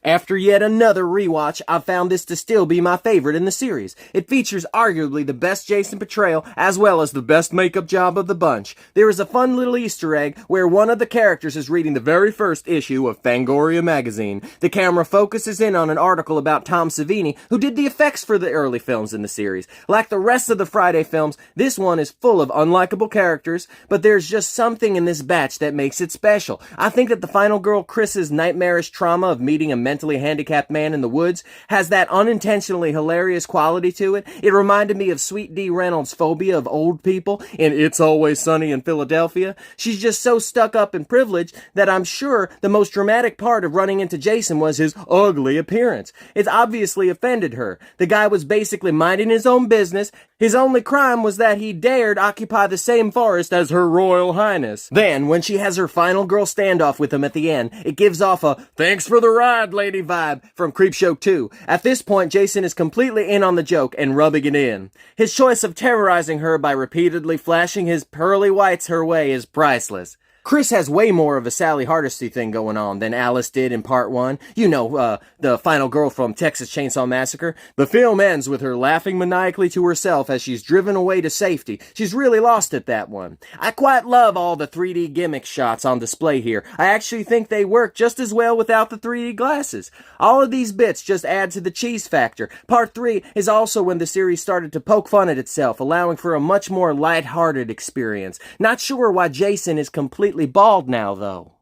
After yet another rewatch, I've found this to still be my favorite in the series. It features arguably the best Jason portrayal, as well as the best makeup job of the bunch. There is a fun little Easter egg where one of the characters is reading the very first issue of Fangoria magazine. The camera focuses in on an article about Tom Savini, who did the effects for the early films in the series. Like the rest of the Friday films, this one is full of unlikable characters, but there's just something in this batch that makes it special. I think that the final girl Chris's nightmarish trauma of meeting a mentally handicapped man in the woods has that unintentionally hilarious quality to it. It reminded me of Sweet D. Reynolds' phobia of old people in It's Always Sunny in Philadelphia. She's just so stuck up and privileged that I'm sure the most dramatic part of running into Jason was his ugly appearance. It's obviously offended her. The guy was basically minding his own business. His only crime was that he dared occupy the same forest as Her Royal Highness. Then, when she has her final girl standoff with him at the end, it gives off a "thanks for the ride, lady" vibe from Creepshow 2. At this point, Jason is completely in on the joke and rubbing it in. His choice of terrorizing her by repeatedly flashing his pearly whites her way is priceless. Chris has way more of a Sally Hardesty thing going on than Alice did in part 1. You know, the final girl from Texas Chainsaw Massacre. The film ends with her laughing maniacally to herself as she's driven away to safety. She's really lost at that one. I quite love all the 3D gimmick shots on display here. I actually think they work just as well without the 3D glasses. All of these bits just add to the cheese factor. Part 3 is also when the series started to poke fun at itself, allowing for a much more light-hearted experience. Not sure why Jason is completely bald now, though.